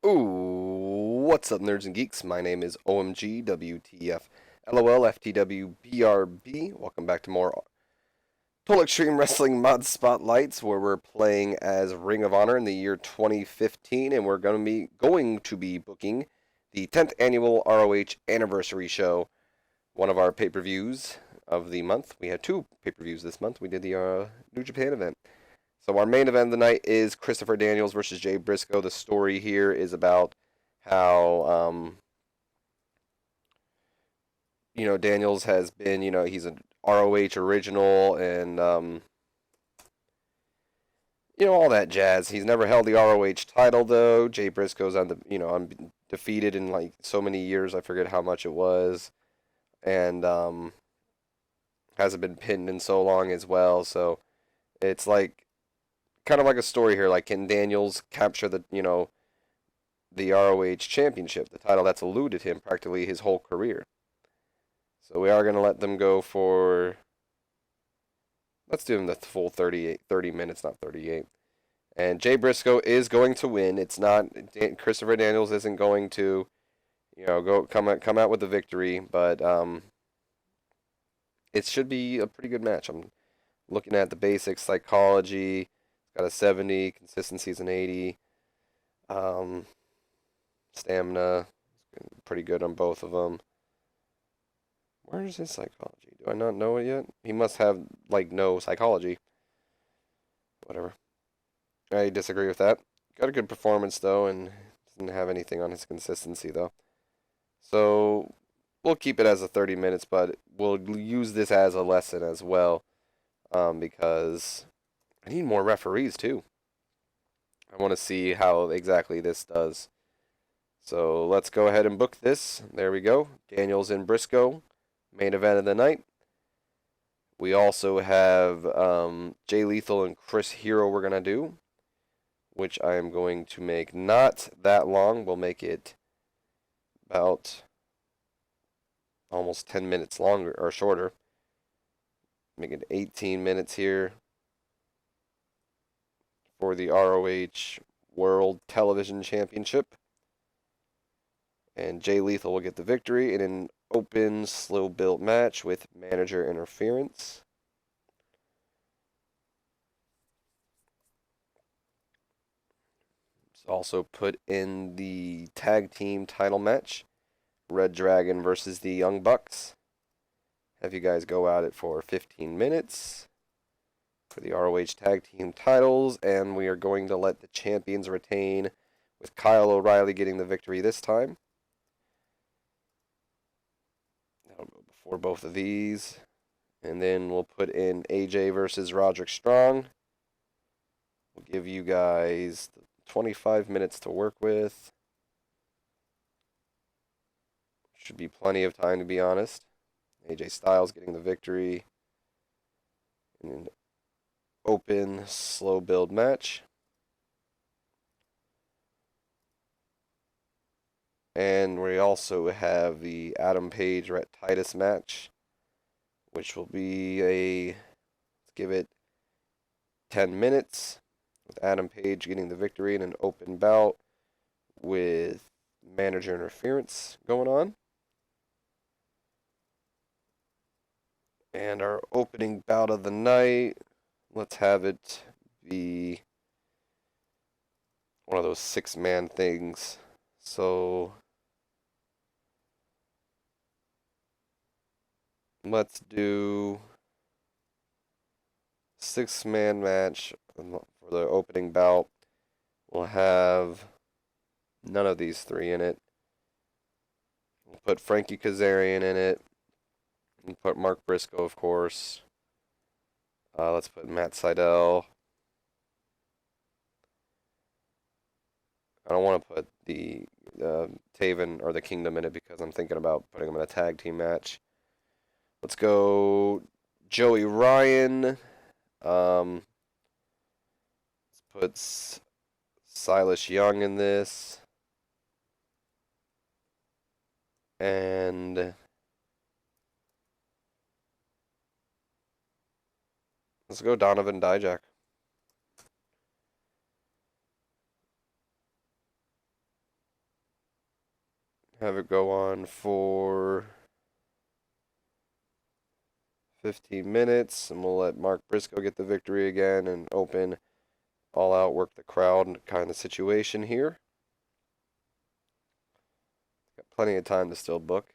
Ooh, what's up, nerds and geeks? My name is OMG, WTF, LOL, FTW, BRB. Welcome back to more Total Extreme Wrestling Mod Spotlights, where we're playing as Ring of Honor in the year 2015, and we're going to be booking the 10th annual ROH anniversary show, one of our pay-per-views of the month. We had two pay-per-views this month. We did the New Japan event. So our main event of the night is Christopher Daniels versus Jay Briscoe. The story here is about how Daniels has been, he's an ROH original and all that jazz. He's never held the ROH title though. Jay Briscoe's undefeated in like so many years. I forget how much it was, and hasn't been pinned in so long as well. So it's like kind of like a story here. Like, can Daniels capture the ROH championship, the title that's eluded him practically his whole career? So we are going to let them go for, let's do them the full 30 minutes, not 38. And Jay Briscoe is going to win. It's not, Christopher Daniels isn't going to, come out with the victory, but it should be a pretty good match. I'm looking at the basics, psychology. Got a 70, consistency's an 80. Stamina, pretty good on both of them. Where's his psychology? Do I not know it yet? He must have, no psychology. Whatever. I disagree with that. Got a good performance, though, and doesn't have anything on his consistency, though. So, we'll keep it as a 30 minutes, but we'll use this as a lesson as well, because I need more referees, too. I want to see how exactly this does. So let's go ahead and book this. There we go. Daniels and Briscoe, main event of the night. We also have Jay Lethal and Chris Hero we're going to do, which I am going to make not that long. We'll make it about almost 10 minutes longer or shorter. Make it 18 minutes here for the ROH World Television Championship. And Jay Lethal will get the victory in an open, slow-built match with manager interference. Let's also put in the tag team title match. Red Dragon versus the Young Bucks. Have you guys go at it for 15 minutes for the ROH tag team titles, and we are going to let the champions retain, with Kyle O'Reilly getting the victory this time. That'll go before both of these. And then we'll put in AJ versus Roderick Strong. We'll give you guys 25 minutes to work with. Should be plenty of time, to be honest. AJ Styles getting the victory in an open, slow build match. And we also have the Adam Page Rhett Titus match, which will be let's give it 10 minutes, with Adam Page getting the victory in an open bout with manager interference going on. And our opening bout of the night, let's have it be one of those 6-man things. So let's do 6-man match for the opening bout. We'll have none of these three in it. We'll put Frankie Kazarian in it. We'll put Mark Briscoe, of course. Let's put Matt Sydal. I don't want to put the Taven or the Kingdom in it because I'm thinking about putting them in a tag team match. Let's go Joey Ryan. Let's put Silas Young in this. And let's go Donovan Dijak. Have it go on for 15 minutes, and we'll let Mark Briscoe get the victory again and open all out, work the crowd kind of situation here. Got plenty of time to still book.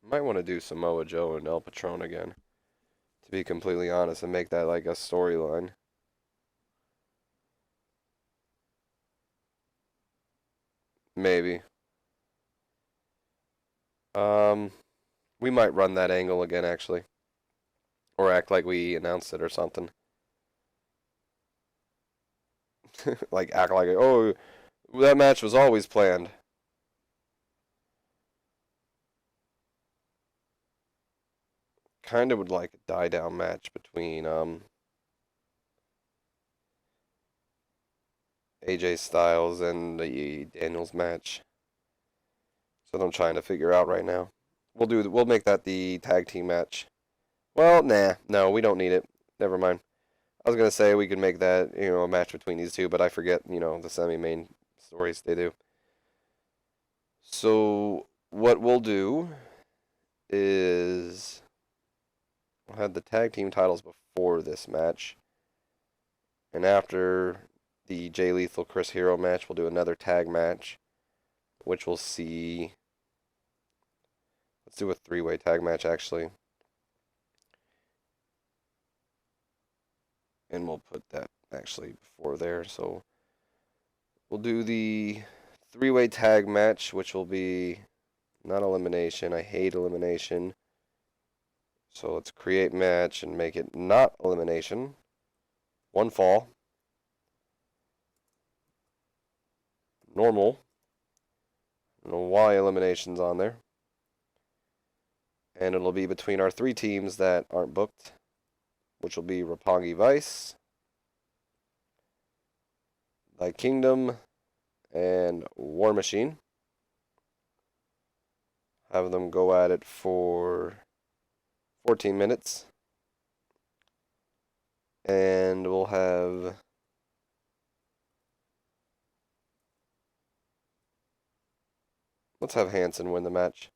Might want to do Samoa Joe and El Patron again, to be completely honest, and make that like a storyline. Maybe. Um, we might run that angle again, actually. Or act like we announced it or something. Like, act like, oh, that match was always planned. Kind of would like a die-down match between, AJ Styles and the Daniels match. That's what I'm trying to figure out right now. We'll make that the tag team match. Well, nah, no, we don't need it. Never mind. I was gonna say we could make that, a match between these two, but I forget, the semi-main stories they do. So what we'll do is we'll have the tag team titles before this match, and after the Jay Lethal Chris Hero match, we'll do another tag match, which we'll see. Let's do a three-way tag match actually, and we'll put that actually before there. So we'll do the three-way tag match, which will be not elimination. I hate elimination. So let's create match and make it not elimination. One fall. Normal. I don't know why elimination's on there. And it'll be between our three teams that aren't booked, which will be Roppongi Vice, Thy Kingdom, and War Machine. Have them go at it for 14 minutes. And we'll have let's have Hanson win the match.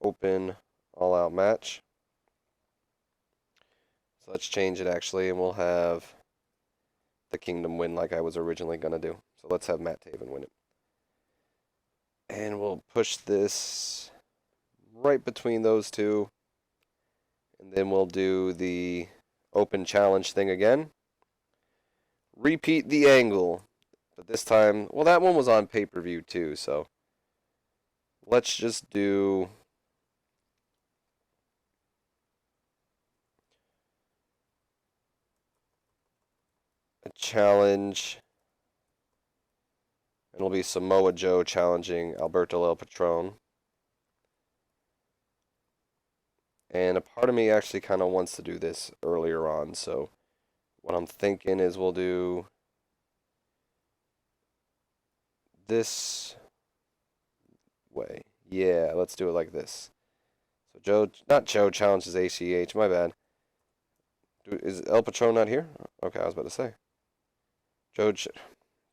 Open all-out match. So let's change it actually, and we'll have the Kingdom win like I was originally going to do. So let's have Matt Taven win it. And we'll push this right between those two. And then we'll do the open challenge thing again. Repeat the angle. But this time, well, that one was on pay-per-view too, so let's just do a challenge. It'll be Samoa Joe challenging Alberto El Patron. And a part of me actually kind of wants to do this earlier on, so what I'm thinking is we'll do this way. Yeah, let's do it like this. So not Joe challenges ACH, my bad. Is El Patron not here? Okay, I was about to say. Joe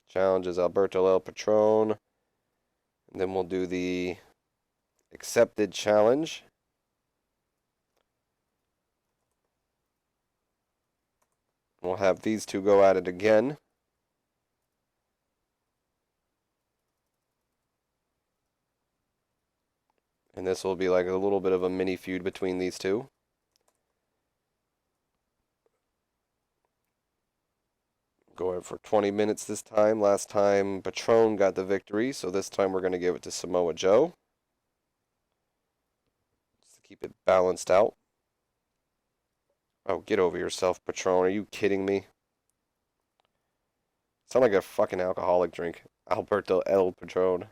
challenges Alberto El Patron. And then we'll do the accepted challenge. We'll have these two go at it again. And this will be like a little bit of a mini feud between these two. Go for 20 minutes this time. Last time Patron got the victory, so this time we're going to give it to Samoa Joe. Just to keep it balanced out. Oh, get over yourself, Patron. Are you kidding me? Sound like a fucking alcoholic drink. Alberto El Patron.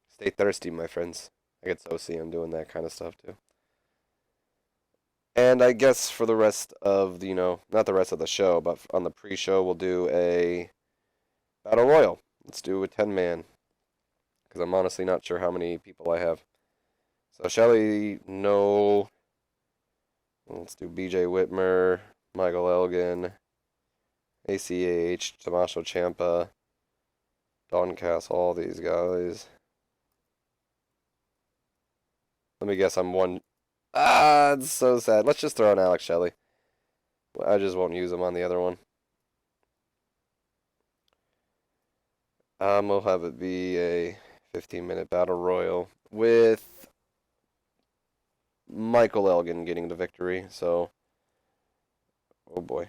Stay thirsty, my friends. I get so see him doing that kind of stuff too. And I guess for the rest of the, not the rest of the show, but on the pre-show, we'll do a Battle Royal. Let's do a 10-man. because I'm honestly not sure how many people I have. So Shelly, no. Let's do BJ Whitmer, Michael Elgin, ACH, Tommaso Ciampa, Don Castle, all these guys. Let me guess, I'm one. Ah, it's so sad. Let's just throw in Alex Shelley. I just won't use him on the other one. We'll have it be a 15-minute battle royal with Michael Elgin getting the victory. So, oh boy.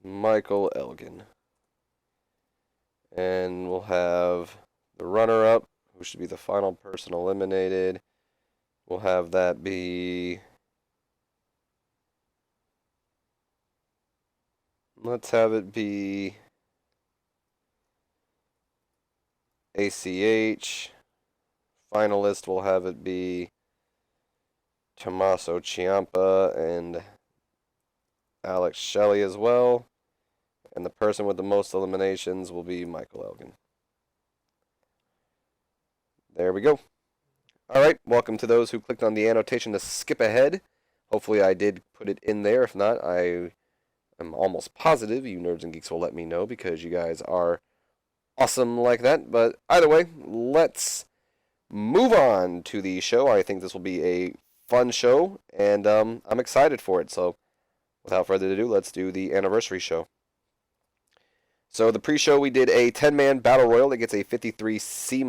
Michael Elgin. And we'll have the runner-up, who should be the final person eliminated. We'll have that be... Let's have it be ACH. Finalist will have it be Tommaso Ciampa and Alex Shelley as well. And the person with the most eliminations will be Michael Elgin. There we go. All right, welcome to those who clicked on the annotation to skip ahead. Hopefully I did put it in there. If not, I am almost positive you nerds and geeks will let me know because you guys are awesome like that. But either way, let's move on to the show. I think this will be a fun show, and I'm excited for it. So without further ado, let's do the anniversary show. So the pre-show, we did a 10-man battle royal that gets a 53 C-.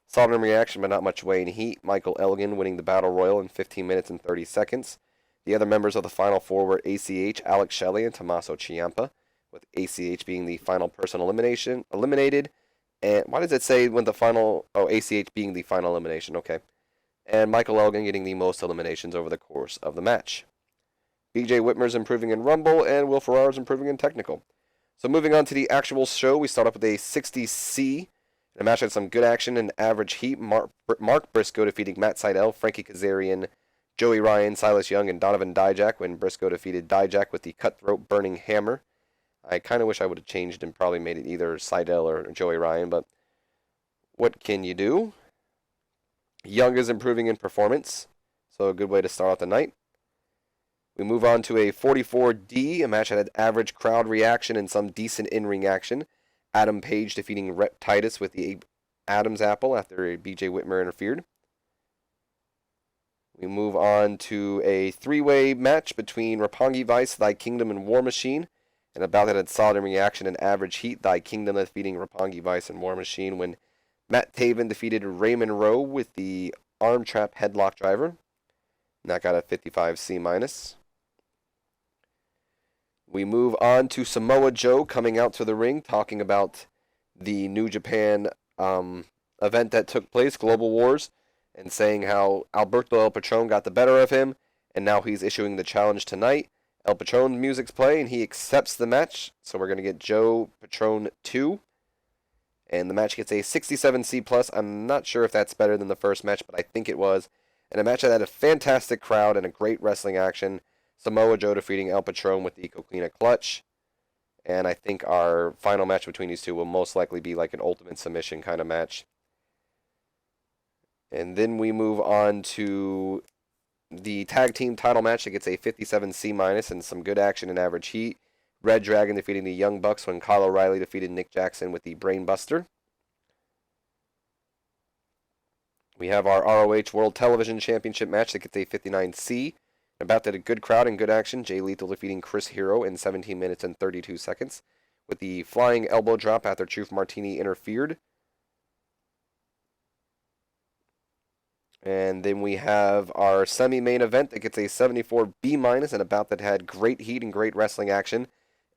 Solid in reaction, but not much weight in heat. Michael Elgin winning the battle royal in 15 minutes and 30 seconds. The other members of the final four were ACH, Alex Shelley, and Tommaso Ciampa, with ACH being the final person eliminated. And why does it say when the final... Oh, ACH being the final elimination. Okay. And Michael Elgin getting the most eliminations over the course of the match. BJ Whitmer's improving in Rumble, and Will Ferrara's improving in Technical. So moving on to the actual show, we start off with a 60C. The match had some good action and average heat. Mark Briscoe defeating Matt Sydal, Frankie Kazarian, Joey Ryan, Silas Young, and Donovan Dijak when Briscoe defeated Dijak with the cutthroat burning hammer. I kind of wish I would have changed and probably made it either Sydal or Joey Ryan, but what can you do? Young is improving in performance, so a good way to start off the night. We move on to a 44D, a match that had average crowd reaction and some decent in-ring action. Adam Page defeating Rhett Titus with the Adam's Apple after BJ Whitmer interfered. We move on to a three-way match between Roppongi Vice, Thy Kingdom, and War Machine. And about that had solid in reaction and average heat. Thy Kingdom defeating Roppongi Vice and War Machine when Matt Taven defeated Raymond Rowe with the arm trap headlock driver. And that got a 55 C-. We move on to Samoa Joe coming out to the ring, talking about the New Japan event that took place, Global Wars, and saying how Alberto El Patron got the better of him, and now he's issuing the challenge tonight. El Patron's music's playing, and he accepts the match, so we're going to get Joe Patron 2. And the match gets a 67C+. I'm not sure if that's better than the first match, but I think it was. And a match that had a fantastic crowd and a great wrestling action. Samoa Joe defeating El Patron with the Coquina Clutch. And I think our final match between these two will most likely be like an ultimate submission kind of match. And then we move on to the tag team title match that gets a 57 C- and some good action and average heat. Red Dragon defeating the Young Bucks when Kyle O'Reilly defeated Nick Jackson with the Brainbuster. We have our ROH World Television Championship match that gets a 59C. About that, a good crowd and good action. Jay Lethal defeating Chris Hero in 17 minutes and 32 seconds with the flying elbow drop after Truth Martini interfered. And then we have our semi-main event that gets a 74 B-, and about that had great heat and great wrestling action.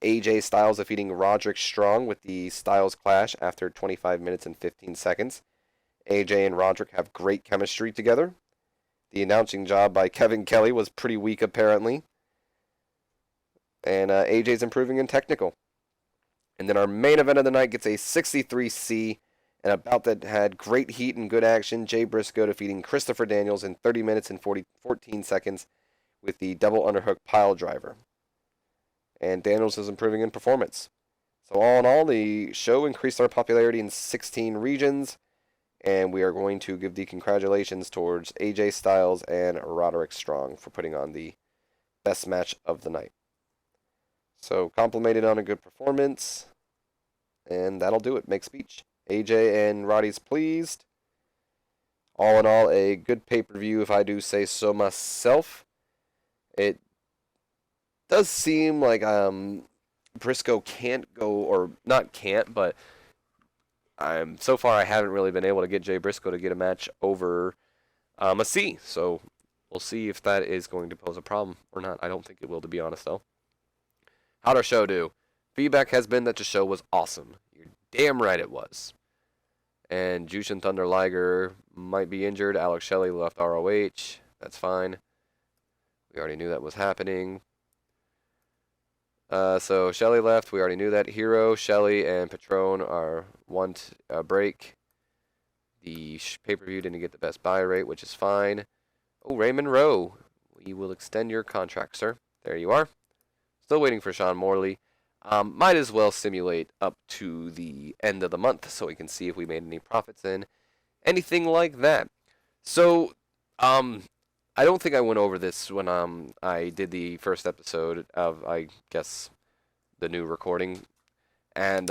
AJ Styles defeating Roderick Strong with the Styles Clash after 25 minutes and 15 seconds. AJ and Roderick have great chemistry together. The announcing job by Kevin Kelly was pretty weak, apparently. And AJ's improving in Technical. And then our main event of the night gets a 63C. And about that had great heat and good action. Jay Briscoe defeating Christopher Daniels in 30 minutes and 14 seconds with the double underhook pile driver. And Daniels is improving in performance. So all in all, the show increased our popularity in 16 regions, and we are going to give the congratulations towards AJ Styles and Roderick Strong for putting on the best match of the night. So complimented on a good performance, and that'll do it. Make speech. AJ and Roddy's pleased. All in all, a good pay-per-view, if I do say so myself. It does seem like Briscoe can't go, or not can't, but so far I haven't really been able to get Jay Briscoe to get a match over a C. So we'll see if that is going to pose a problem or not. I don't think it will, to be honest, though. How'd our show do? Feedback has been that the show was awesome. You're damn right it was. And Jushin Thunder Liger might be injured. Alex Shelley left ROH. That's fine. We already knew that was happening. So Shelley left. We already knew that. Hero, Shelley, and Patron want a break. The pay-per-view didn't get the best buy rate, which is fine. Oh, Raymond Rowe. We will extend your contract, sir. There you are. Still waiting for Sean Morley. Might as well simulate up to the end of the month so we can see if we made any profits in anything like that. So, I don't think I went over this when I did the first episode of, I guess, the new recording. And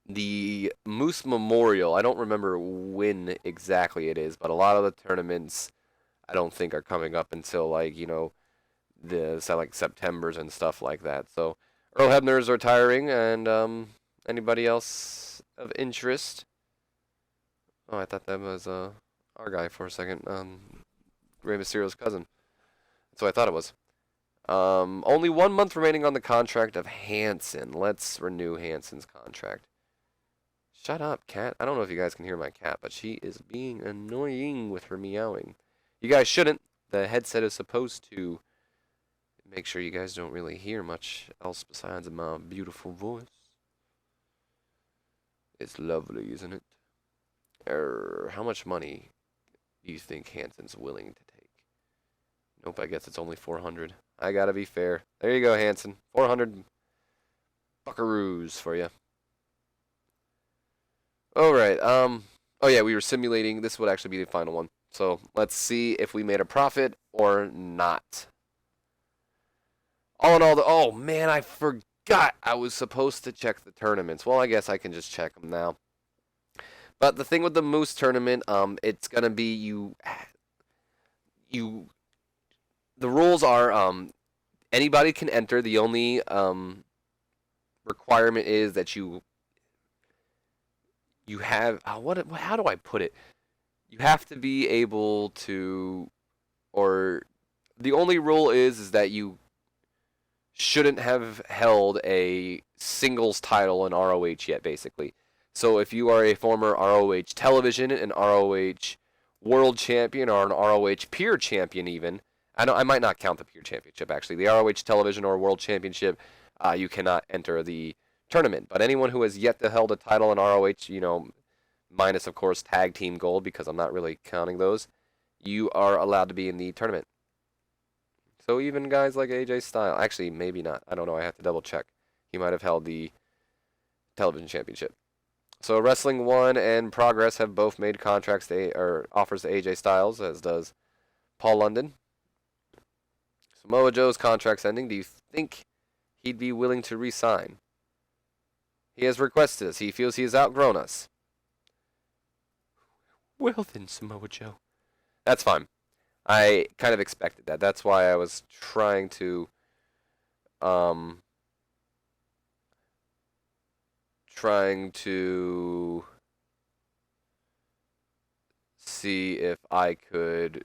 the Moose Memorial, I don't remember when exactly it is, but a lot of the tournaments I don't think are coming up until, like, like September's and stuff like that. So Earl Hebner is retiring, and anybody else of interest? Oh, I thought that was our guy for a second. Rey Mysterio's cousin. That's what I thought it was. Only 1 month remaining on the contract of Hanson. Let's renew Hanson's contract. Shut up, cat. I don't know if you guys can hear my cat, but she is being annoying with her meowing. You guys shouldn't. The headset is supposed to make sure you guys don't really hear much else besides my beautiful voice. It's lovely, isn't it? How much money do you think Hanson's willing to take? Nope, I guess it's only 400. I gotta be fair. There you go, Hanson. 400 buckaroos for you. Alright, oh yeah, we were simulating. This would actually be the final one. So let's see if we made a profit or not. All in all, oh man, I forgot I was supposed to check the tournaments. Well, I guess I can just check them now. But the thing with the Moose tournament, it's gonna be the rules are anybody can enter. The only requirement is that you have how do I put it? You have to be able to, or the only rule is that you shouldn't have held a singles title in ROH yet, basically. So if you are a former ROH television, an ROH world champion, or an ROH peer champion even, I might not count the peer championship, actually. The ROH television or world championship, you cannot enter the tournament. But anyone who has yet to hold a title in ROH, minus, of course, tag team gold, because I'm not really counting those, you are allowed to be in the tournament. So even guys like AJ Styles, actually, maybe not. I don't know. I have to double check. He might have held the television championship. So Wrestling One and Progress have both made contracts or offers to AJ Styles, as does Paul London. Samoa Joe's contract's ending. Do you think he'd be willing to re-sign? He has requested us. He feels he has outgrown us. Well then, Samoa Joe. That's fine. I kind of expected that. That's why I was trying to see if I could,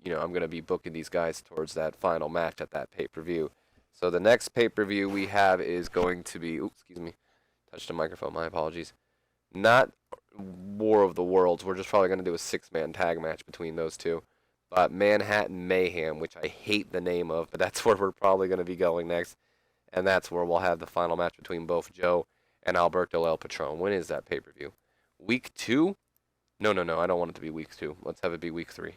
I'm going to be booking these guys towards that final match at that pay-per-view. So the next pay-per-view we have is going to be, oops, excuse me, touched the microphone, my apologies. Not War of the Worlds. We're just probably going to do a 6-man tag match between those two. But Manhattan Mayhem, which I hate the name of, but that's where we're probably going to be going next. And that's where we'll have the final match between both Joe and Alberto El Patron. When is that pay-per-view? Week 2? No, I don't want it to be week 2. Let's have it be week 3.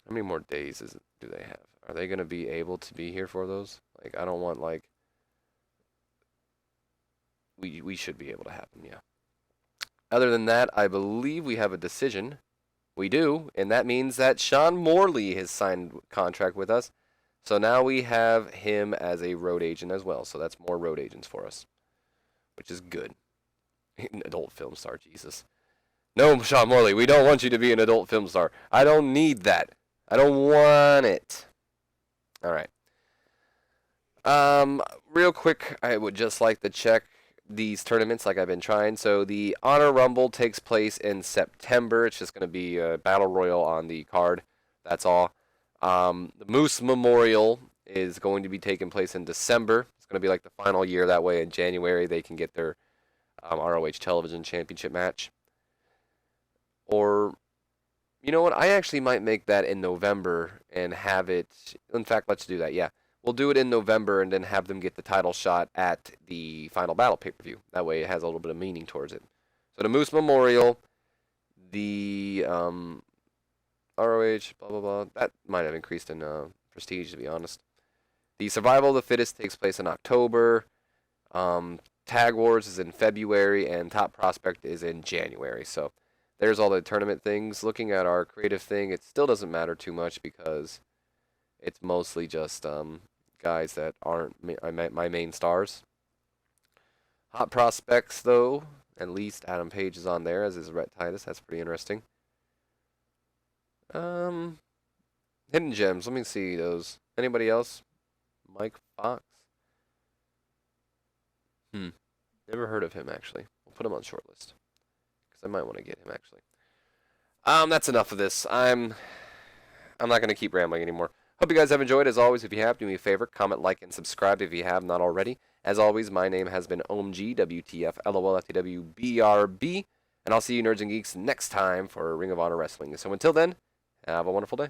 How many more days do they have? Are they going to be able to be here for those? Like, I don't want, like, we should be able to have him, yeah. Other than that, I believe we have a decision. We do, and that means that Sean Morley has signed a contract with us. So now we have him as a road agent as well. So that's more road agents for us, which is good. An adult film star, Jesus. No, Sean Morley, we don't want you to be an adult film star. I don't need that. I don't want it. All right. Real quick, I would just like to check these tournaments like I've been trying. So the Honor Rumble takes place in September. It's just going to be a battle royal on the card. That's all. The Moose Memorial is going to be taking place in December. It's going to be like the final year. That way in January they can get their ROH Television Championship match. Or, you know what? I actually might make that in November and have it. In fact, let's do that. Yeah. We'll do it in November and then have them get the title shot at the Final Battle pay-per-view. That way it has a little bit of meaning towards it. So the Moose Memorial, the ROH, blah, blah, blah. That might have increased in prestige, to be honest. The Survival of the Fittest takes place in October. Tag Wars is in February, and Top Prospect is in January. So there's all the tournament things. Looking at our creative thing, it still doesn't matter too much because it's mostly just guys that aren't my main stars. Hot Prospects, though, at least Adam Page is on there, as is Rhett Titus. That's pretty interesting. Hidden Gems. Let me see those. Anybody else? Mike Fox? Never heard of him, actually. We'll put him on shortlist. Because I might want to get him, actually. That's enough of this. I'm not going to keep rambling anymore. Hope you guys have enjoyed. As always, if you have, do me a favor, comment, like, and subscribe if you have not already. As always, my name has been OMG, WTF, LOL, FTW, BRB, and I'll see you nerds and geeks next time for Ring of Honor Wrestling. So until then, have a wonderful day.